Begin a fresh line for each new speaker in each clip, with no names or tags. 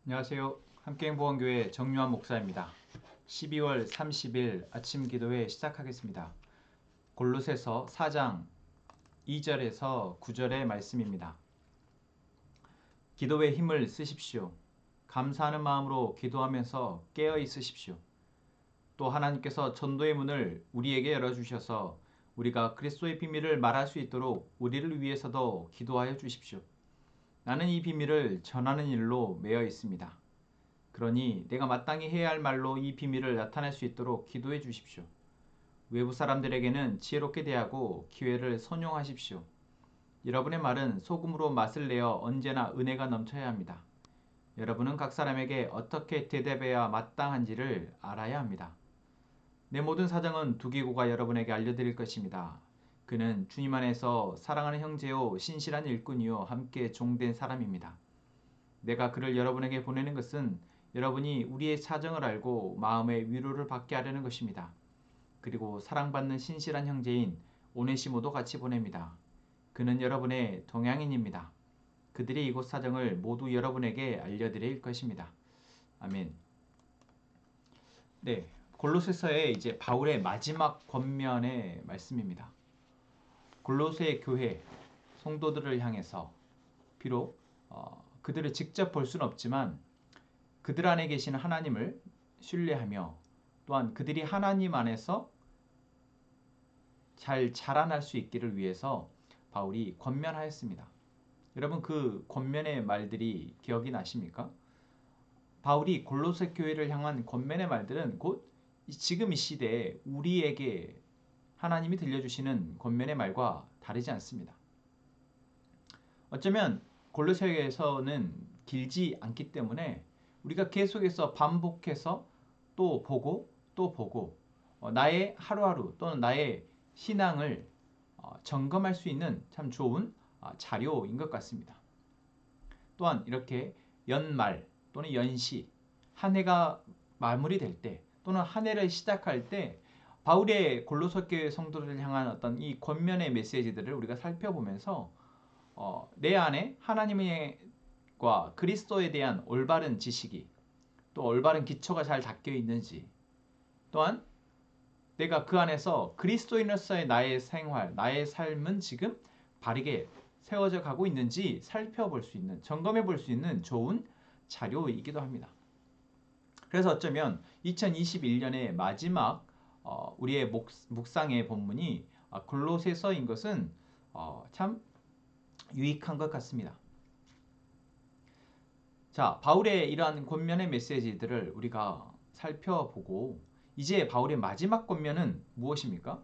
안녕하세요. 함께행보원교회 정유한 목사입니다. 12월 30일 아침 기도회 시작하겠습니다. 골로새서 4장 2절에서 9절의 말씀입니다. 기도에 힘을 쓰십시오. 감사하는 마음으로 기도하면서 깨어 있으십시오. 또 하나님께서 전도의 문을 우리에게 열어주셔서 우리가 그리스도의 비밀을 말할 수 있도록 우리를 위해서도 기도하여 주십시오. 나는 이 비밀을 전하는 일로 매여 있습니다. 그러니 내가 마땅히 해야 할 말로 이 비밀을 나타낼 수 있도록 기도해 주십시오. 외부 사람들에게는 지혜롭게 대하고 기회를 선용하십시오. 여러분의 말은 소금으로 맛을 내어 언제나 은혜가 넘쳐야 합니다. 여러분은 각 사람에게 어떻게 대답해야 마땅한지를 알아야 합니다. 내 모든 사정은 두기고가 여러분에게 알려드릴 것입니다. 그는 주님 안에서 사랑하는 형제요 신실한 일꾼이요 함께 종된 사람입니다. 내가 그를 여러분에게 보내는 것은 여러분이 우리의 사정을 알고 마음의 위로를 받게 하려는 것입니다. 그리고 사랑받는 신실한 형제인 오네시모도 같이 보냅니다. 그는 여러분의 동양인입니다. 그들이 이곳 사정을 모두 여러분에게 알려드릴 것입니다. 아멘. 네, 골로새서의 이제 바울의 마지막 권면의 말씀입니다. 골로새 교회 성도들을 향해서 비록 그들을 직접 볼 수는 없지만 그들 안에 계신 하나님을 신뢰하며 또한 그들이 하나님 안에서 잘 자라날 수 있기를 위해서 바울이 권면하였습니다. 여러분 그 권면의 말들이 기억이 나십니까? 바울이 골로새 교회를 향한 권면의 말들은 곧 지금 이 시대에 우리에게 하나님이 들려주시는 권면의 말과 다르지 않습니다. 어쩌면 골로새에서는 길지 않기 때문에 우리가 계속해서 반복해서 또 보고 또 보고 나의 하루하루 또는 나의 신앙을 점검할 수 있는 참 좋은 자료인 것 같습니다. 또한 이렇게 연말 또는 연시 한 해가 마무리될 때 또는 한 해를 시작할 때 바울의 골로새 교회 성도들을 향한 어떤 이 권면의 메시지들을 우리가 살펴보면서 내 안에 하나님과 그리스도에 대한 올바른 지식이 또 올바른 기초가 잘 닦여 있는지 또한 내가 그 안에서 그리스도인으로서의 나의 생활, 나의 삶은 지금 바르게 세워져 가고 있는지 살펴볼 수 있는, 점검해 볼 수 있는 좋은 자료이기도 합니다. 그래서 어쩌면 2021년의 마지막 우리의 묵상의 본문이 골로새서인 것은 참 유익한 것 같습니다. 자, 바울의 이러한 권면의 메시지들을 우리가 살펴보고 이제 바울의 마지막 권면은 무엇입니까?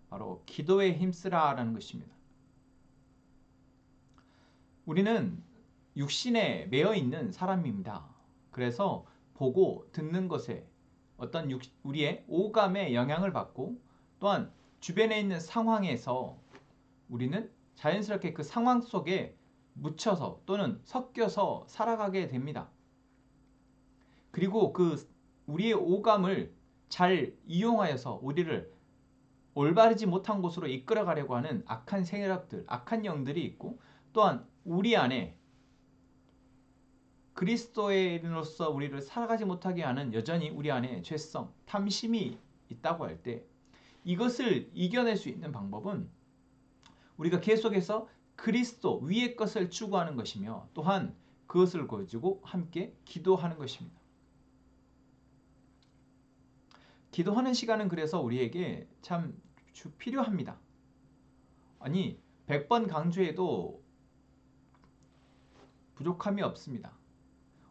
바로 기도에 힘쓰라라는 것입니다. 우리는 육신에 매여 있는 사람입니다. 그래서 보고 듣는 것에 어떤 우리의 오감에 영향을 받고 또한 주변에 있는 상황에서 우리는 자연스럽게 그 상황 속에 묻혀서 또는 섞여서 살아가게 됩니다. 그리고 그 우리의 오감을 잘 이용하여서 우리를 올바르지 못한 곳으로 이끌어가려고 하는 악한 세력들, 악한 영들이 있고 또한 우리 안에 그리스도인으로서 우리를 살아가지 못하게 하는 여전히 우리 안에 죄성, 탐심이 있다고 할 때 이것을 이겨낼 수 있는 방법은 우리가 계속해서 그리스도 위의 것을 추구하는 것이며 또한 그것을 가지고 함께 기도하는 것입니다. 기도하는 시간은 그래서 우리에게 참 필요합니다. 아니 100번 강조해도 부족함이 없습니다.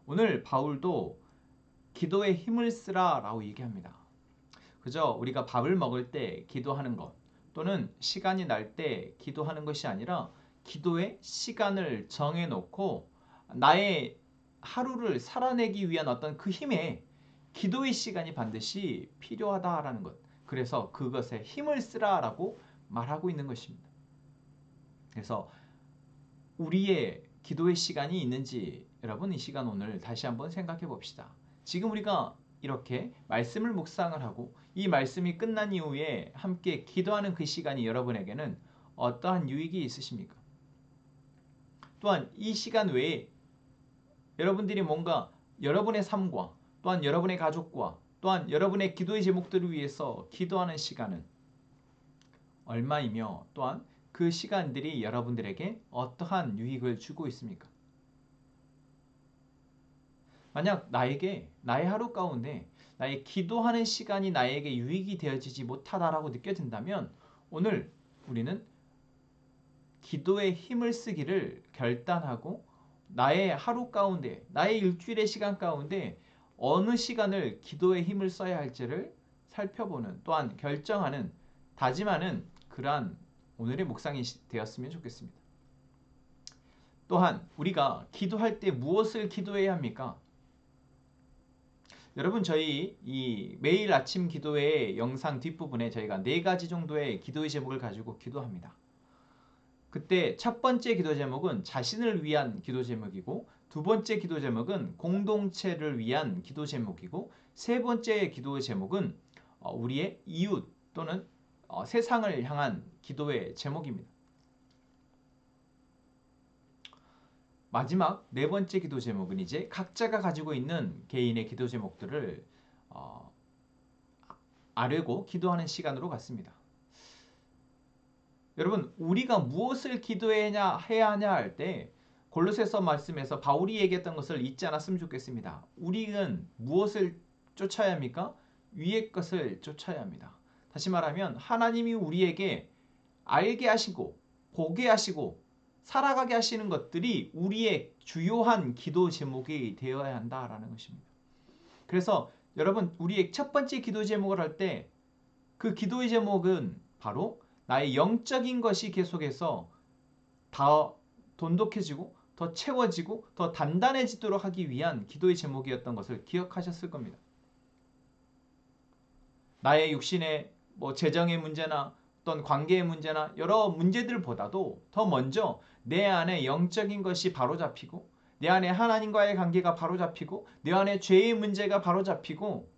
오늘 바울도 기도에 힘을 쓰라 라고 얘기합니다. 그저 우리가 밥을 먹을 때 기도하는 것 또는 시간이 날 때 기도하는 것이 아니라 기도의 시간을 정해놓고 나의 하루를 살아내기 위한 어떤 그 힘에 기도의 시간이 반드시 필요하다라는 것. 그래서 그것에 힘을 쓰라라고 말하고 있는 것입니다. 그래서 우리의 기도의 시간이 있는지 여러분 이 시간 오늘 다시 한번 생각해 봅시다. 지금 우리가 이렇게 말씀을 묵상을 하고 이 말씀이 끝난 이후에 함께 기도하는 그 시간이 여러분에게는 어떠한 유익이 있으십니까? 또한 이 시간 외에 여러분들이 뭔가 여러분의 삶과 또한 여러분의 가족과 또한 여러분의 기도의 제목들을 위해서 기도하는 시간은 얼마이며 또한 그 시간들이 여러분들에게 어떠한 유익을 주고 있습니까? 만약 나에게 나의 하루 가운데 나의 기도하는 시간이 나에게 유익이 되어지지 못하다라고 느껴진다면 오늘 우리는 기도에 힘을 쓰기를 결단하고 나의 하루 가운데 나의 일주일의 시간 가운데 어느 시간을 기도에 힘을 써야 할지를 살펴보는 또한 결정하는 다짐하는 그러한 오늘의 묵상이 되었으면 좋겠습니다. 또한 우리가 기도할 때 무엇을 기도해야 합니까? 여러분 저희 이 매일 아침 기도의 영상 뒷부분에 저희가 4가지 정도의 기도의 제목을 가지고 기도합니다. 그때 첫 번째 기도 제목은 자신을 위한 기도 제목이고 두 번째 기도 제목은 공동체를 위한 기도 제목이고 세 번째 기도 제목은 우리의 이웃 또는 세상을 향한 기도의 제목입니다. 마지막 네 번째 기도 제목은 이제 각자가 가지고 있는 개인의 기도 제목들을 아뢰고 기도하는 시간으로 갔습니다. 여러분 우리가 무엇을 기도해야 하냐 할 때 골로새서 말씀에서 바울이 얘기했던 것을 잊지 않았으면 좋겠습니다. 우리는 무엇을 쫓아야 합니까? 위의 것을 쫓아야 합니다. 다시 말하면 하나님이 우리에게 알게 하시고 보게 하시고 살아가게 하시는 것들이 우리의 주요한 기도 제목이 되어야 한다라는 것입니다. 그래서 여러분 우리의 첫 번째 기도 제목을 할 때 그 기도의 제목은 바로 나의 영적인 것이 계속해서 더 돈독해지고 더 채워지고 더 단단해지도록 하기 위한 기도의 제목이었던 것을 기억하셨을 겁니다. 나의 육신의 재정의 문제나 어떤 관계의 문제나 여러 문제들보다도 더 먼저 내 안에 영적인 것이 바로잡히고 내 안에 하나님과의 관계가 바로잡히고 내 안에 죄의 문제가 바로잡히고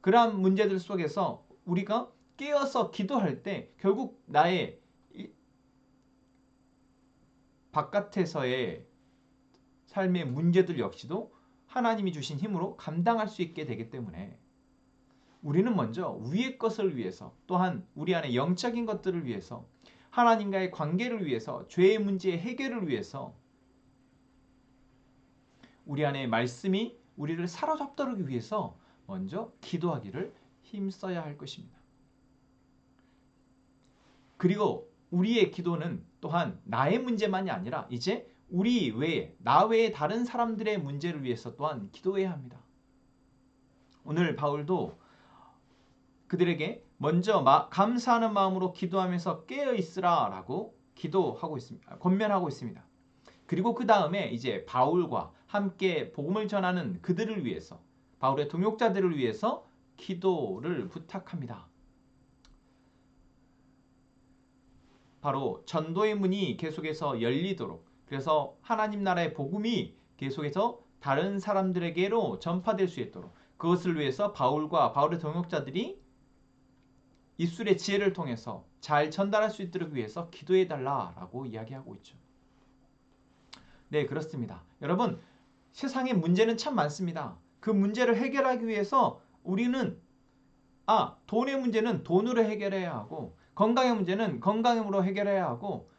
그러한 문제들 속에서 우리가 깨어서 기도할 때 결국 나의 바깥에서의 삶의 문제들 역시도 하나님이 주신 힘으로 감당할 수 있게 되기 때문에 우리는 먼저 위의 것을 위해서 또한 우리 안에 영적인 것들을 위해서 하나님과의 관계를 위해서 죄의 문제의 해결을 위해서 우리 안에 말씀이 우리를 사로잡도록 위해서 먼저 기도하기를 힘써야 할 것입니다. 그리고 우리의 기도는 또한 나의 문제만이 아니라 이제 우리 외에 나 외에 다른 사람들의 문제를 위해서 또한 기도해야 합니다. 오늘 바울도 그들에게 먼저 감사하는 마음으로 기도하면서 깨어 있으라 라고 기도하고 있습니다. 권면하고 있습니다. 그리고 그 다음에 이제 바울과 함께 복음을 전하는 그들을 위해서 바울의 동역자들을 위해서 기도를 부탁합니다. 바로 전도의 문이 계속해서 열리도록 그래서 하나님 나라의 복음이 계속해서 다른 사람들에게로 전파될 수 있도록 그것을 위해서 바울과 바울의 동역자들이 입술의 지혜를 통해서 잘 전달할 수 있도록 위해서 기도해달라라고 이야기하고 있죠. 네, 그렇습니다. 여러분, 세상에 문제는 참 많습니다. 그 문제를 해결하기 위해서 우리는 돈의 문제는 돈으로 해결해야 하고 건강의 문제는 건강으로 해결해야 하고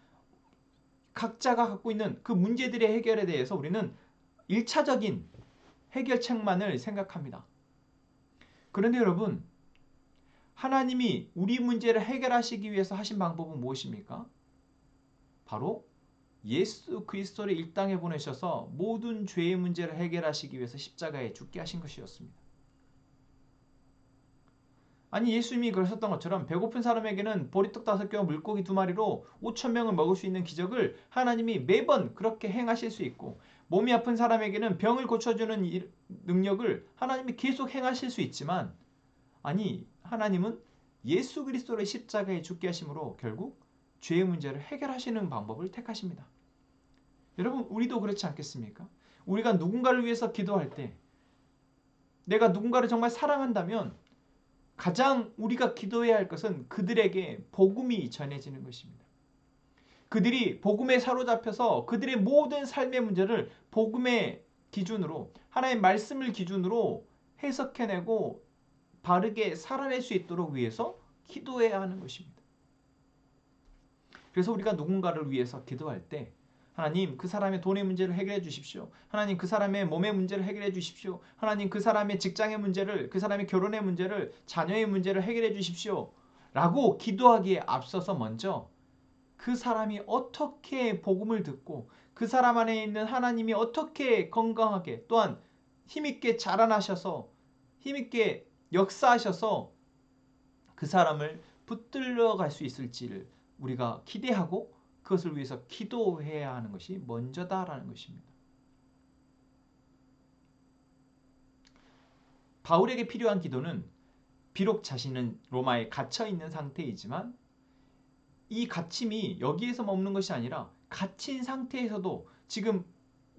각자가 갖고 있는 그 문제들의 해결에 대해서 우리는 1차적인 해결책만을 생각합니다. 그런데 여러분 하나님이 우리 문제를 해결하시기 위해서 하신 방법은 무엇입니까? 바로 예수 그리스도를 이 땅에 보내셔서 모든 죄의 문제를 해결하시기 위해서 십자가에 죽게 하신 것이었습니다. 아니 예수님이 그러셨던 것처럼 배고픈 사람에게는 보리떡 5개와 물고기 2마리로 5,000명을 먹을 수 있는 기적을 하나님이 매번 그렇게 행하실 수 있고 몸이 아픈 사람에게는 병을 고쳐주는 능력을 하나님이 계속 행하실 수 있지만 아니 하나님은 예수 그리스도를 십자가에 죽게 하심으로 결국 죄의 문제를 해결하시는 방법을 택하십니다. 여러분 우리도 그렇지 않겠습니까? 우리가 누군가를 위해서 기도할 때 내가 누군가를 정말 사랑한다면 가장 우리가 기도해야 할 것은 그들에게 복음이 전해지는 것입니다. 그들이 복음에 사로잡혀서 그들의 모든 삶의 문제를 복음의 기준으로 하나님의 말씀을 기준으로 해석해내고 바르게 살아낼 수 있도록 위해서 기도해야 하는 것입니다. 그래서 우리가 누군가를 위해서 기도할 때 하나님 그 사람의 돈의 문제를 해결해 주십시오. 하나님 그 사람의 몸의 문제를 해결해 주십시오. 하나님 그 사람의 직장의 문제를, 그 사람의 결혼의 문제를, 자녀의 문제를 해결해 주십시오. 라고 기도하기에 앞서서 먼저 그 사람이 어떻게 복음을 듣고 그 사람 안에 있는 하나님이 어떻게 건강하게 또한 힘있게 자라나셔서 힘있게 역사하셔서 그 사람을 붙들러 갈 수 있을지를 우리가 기대하고 그것을 위해서 기도해야 하는 것이 먼저다라는 것입니다. 바울에게 필요한 기도는 비록 자신은 로마에 갇혀 있는 상태이지만 이 갇힘이 여기에서 머무는 것이 아니라 갇힌 상태에서도 지금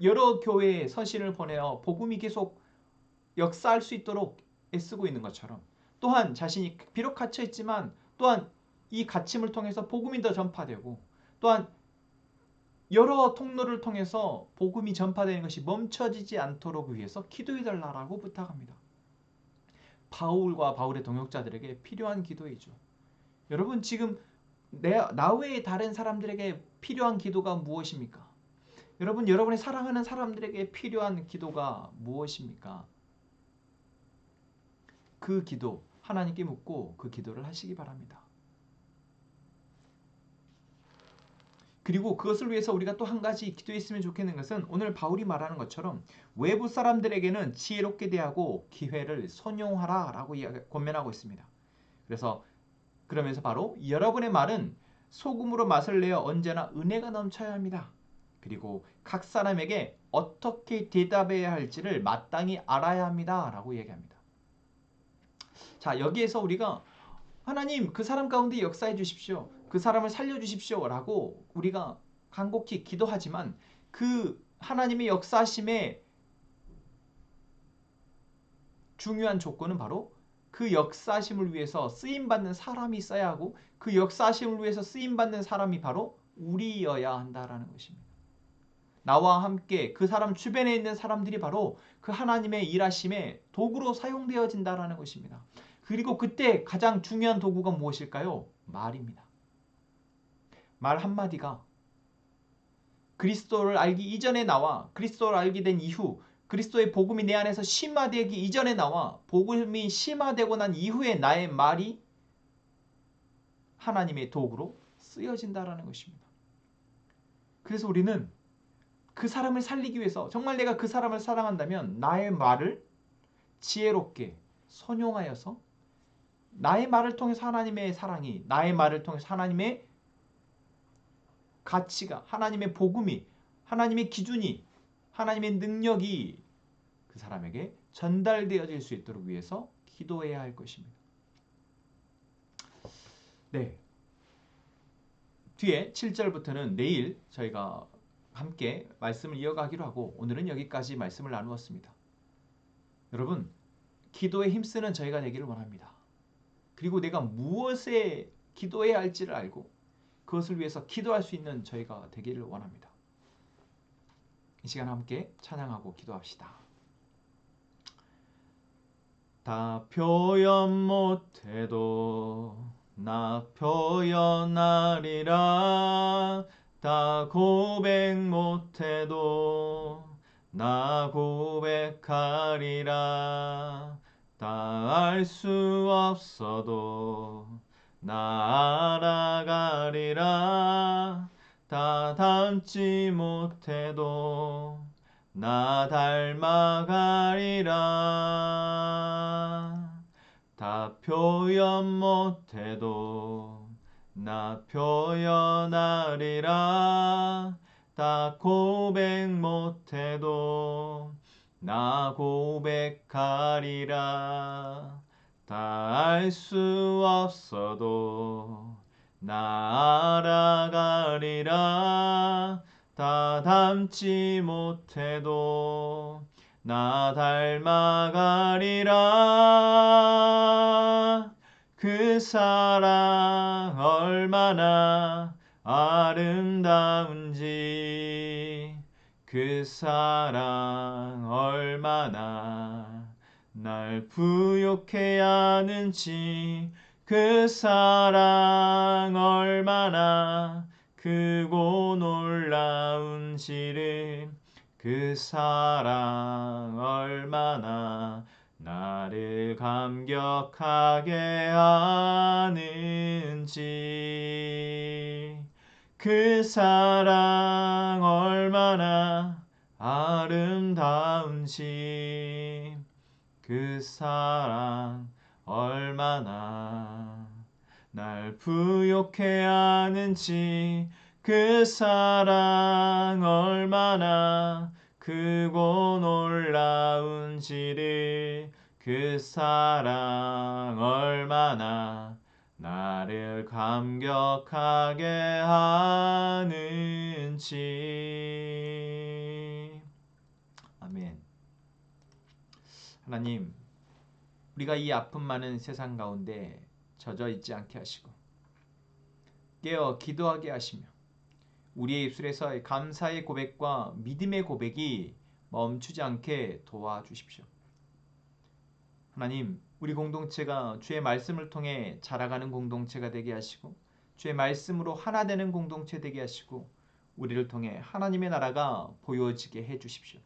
여러 교회에 서신을 보내어 복음이 계속 역사할 수 있도록 애쓰고 있는 것처럼 또한 자신이 비록 갇혀 있지만 또한 이 갇힘을 통해서 복음이 더 전파되고 또한 여러 통로를 통해서 복음이 전파되는 것이 멈춰지지 않도록 위해서 기도해달라고 부탁합니다. 바울과 바울의 동역자들에게 필요한 기도이죠. 여러분 지금 나 외에 다른 사람들에게 필요한 기도가 무엇입니까? 여러분 여러분의 사랑하는 사람들에게 필요한 기도가 무엇입니까? 그 기도 하나님께 묻고 그 기도를 하시기 바랍니다. 그리고 그것을 위해서 우리가 또 한 가지 기도했으면 좋겠는 것은 오늘 바울이 말하는 것처럼 외부 사람들에게는 지혜롭게 대하고 기회를 선용하라 라고 권면하고 있습니다. 그러면서 바로 여러분의 말은 소금으로 맛을 내어 언제나 은혜가 넘쳐야 합니다. 그리고 각 사람에게 어떻게 대답해야 할지를 마땅히 알아야 합니다 라고 얘기합니다. 자, 여기에서 우리가 하나님 그 사람 가운데 역사해 주십시오. 그 사람을 살려주십시오 라고 우리가 간곡히 기도하지만 그 하나님의 역사심의 중요한 조건은 바로 그 역사심을 위해서 쓰임받는 사람이 있어야 하고 그 역사심을 위해서 쓰임받는 사람이 바로 우리여야 한다라는 것입니다. 나와 함께 그 사람 주변에 있는 사람들이 바로 그 하나님의 일하심의 도구로 사용되어진다라는 것입니다. 그리고 그때 가장 중요한 도구가 무엇일까요? 말입니다. 말 한마디가 그리스도를 알기 이전에 나와 그리스도를 알게 된 이후 그리스도의 복음이 내 안에서 심화되기 이전에 나와 복음이 심화되고 난 이후에 나의 말이 하나님의 도구로 쓰여진다라는 것입니다. 그래서 우리는 그 사람을 살리기 위해서 정말 내가 그 사람을 사랑한다면 나의 말을 지혜롭게 선용하여서 나의 말을 통해서 하나님의 사랑이 나의 말을 통해서 하나님의 가치가 하나님의 복음이 하나님의 기준이 하나님의 능력이 그 사람에게 전달되어질 수 있도록 위해서 기도해야 할 것입니다. 네. 뒤에 7절부터는 내일 저희가 함께 말씀을 이어가기로 하고 오늘은 여기까지 말씀을 나누었습니다. 여러분 기도에 힘쓰는 저희가 되기를 원합니다. 그리고 내가 무엇에 기도해야 할지를 알고 그것을 위해서 기도할 수 있는 저희가 되기를 원합니다. 이 시간 함께 찬양하고 기도합시다. 다 표현 못해도 나 표현하리라. 다 고백 못해도 나 고백하리라. 다 알 수 없어도 나 알아가리라. 다 닮지 못해도 나 닮아가리라. 다 표현 못해도 나 표현하리라. 다 고백 못해도 나 고백하리라. 다 알 수 없어도 나 알아가리라. 다 닮지 못해도 나 닮아가리라. 그 사랑 얼마나 아름다운지 그 사랑 얼마나 날 부욕해 하는지 그 사랑 얼마나 크고 놀라운지를 그 사랑 얼마나 나를 감격하게 하는지 그 사랑 얼마나 아름다운지 그 사랑 얼마나 날 부욕해 하는지 그 사랑 얼마나 크고 놀라운지를 그 사랑 얼마나 나를 감격하게 하는지. 아멘. 하나님, 우리가 이 아픔 많은 세상 가운데 젖어 있지 않게 하시고 깨어 기도하게 하시며 우리의 입술에서 감사의 고백과 믿음의 고백이 멈추지 않게 도와주십시오. 하나님, 우리 공동체가 주의 말씀을 통해 자라가는 공동체가 되게 하시고 주의 말씀으로 하나 되는 공동체 되게 하시고 우리를 통해 하나님의 나라가 보여지게 해주십시오.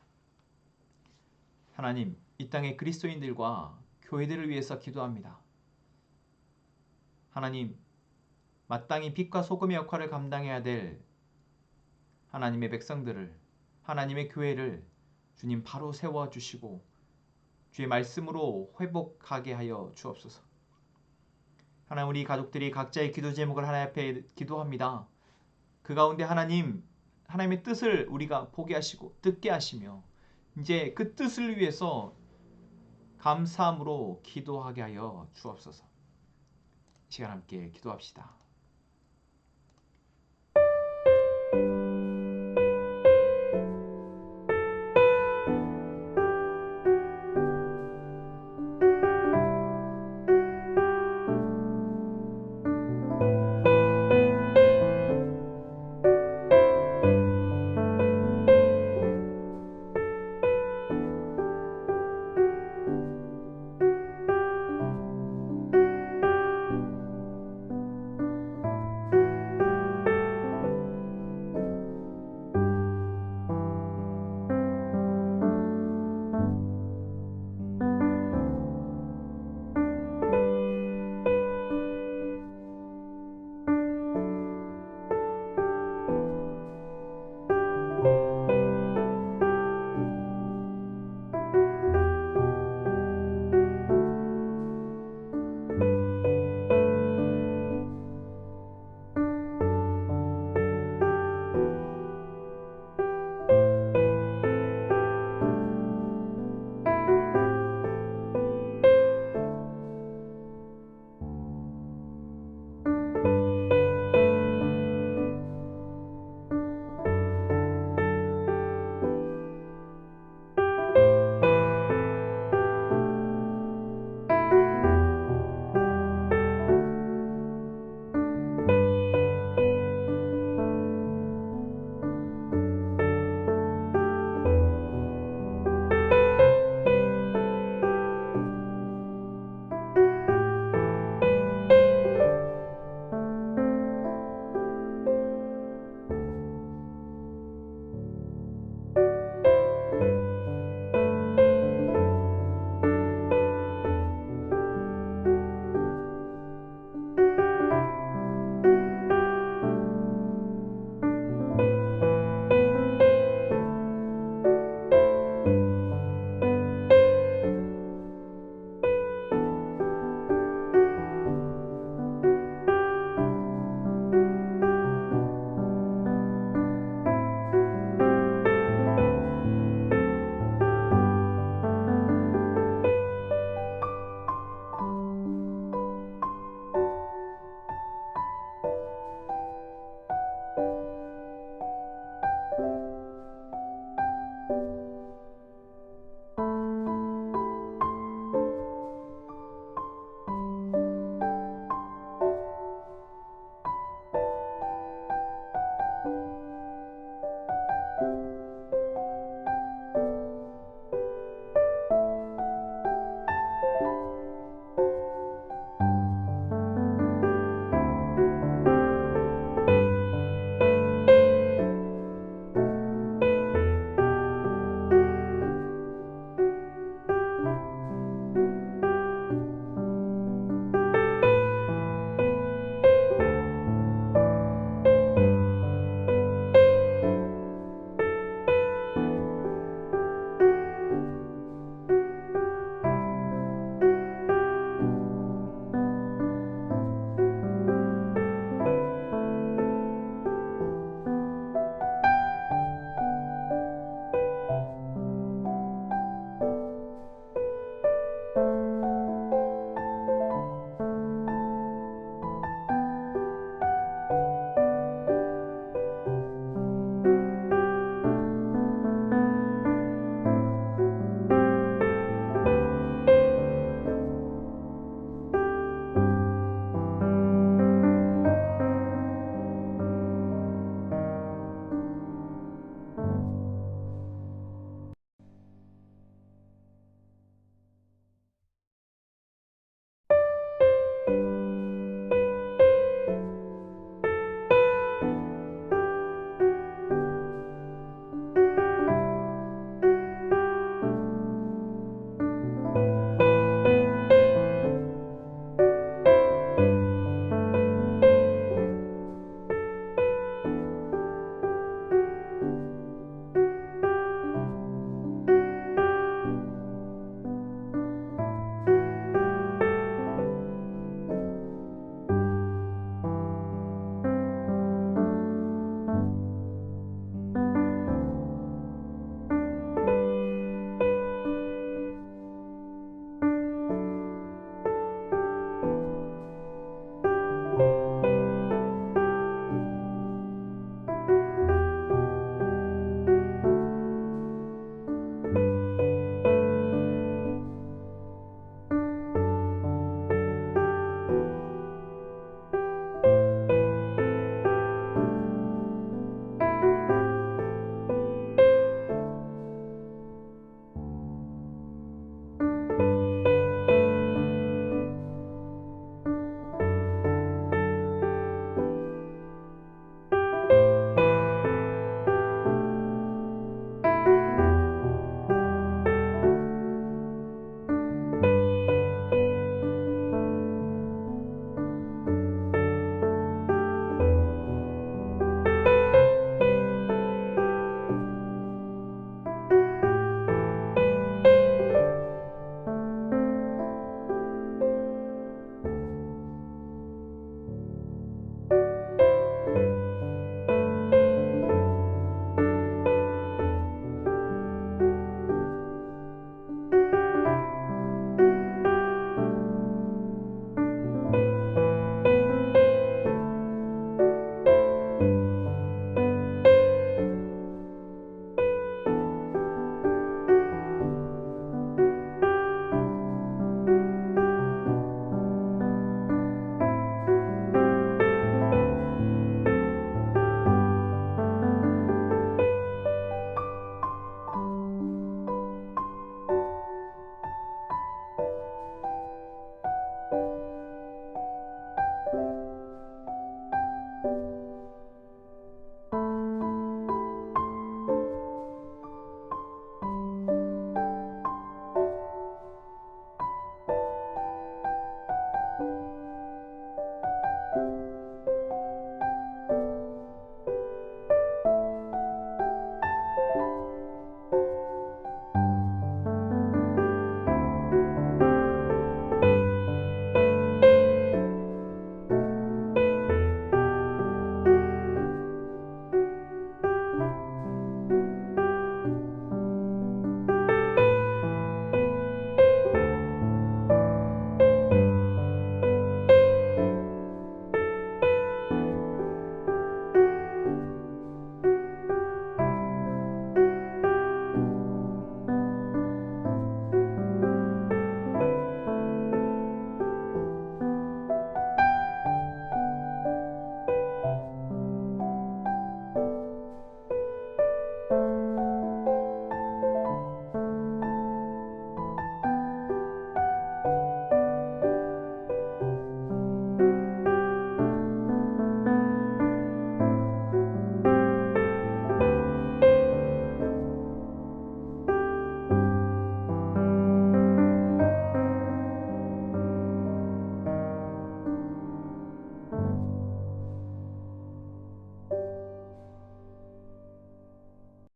하나님, 이 땅의 그리스도인들과 교회들을 위해서 기도합니다. 하나님, 마땅히 빛과 소금의 역할을 감당해야 될 하나님의 백성들을, 하나님의 교회를 주님 바로 세워주시고 주의 말씀으로 회복하게 하여 주옵소서. 하나님, 우리 가족들이 각자의 기도 제목을 하나님 앞에 기도합니다. 그 가운데 하나님의 뜻을 우리가 보게 하시고 듣게 하시며 이제 그 뜻을 위해서 감사함으로 기도하게 하여 주옵소서. 이 시간 함께 기도합시다.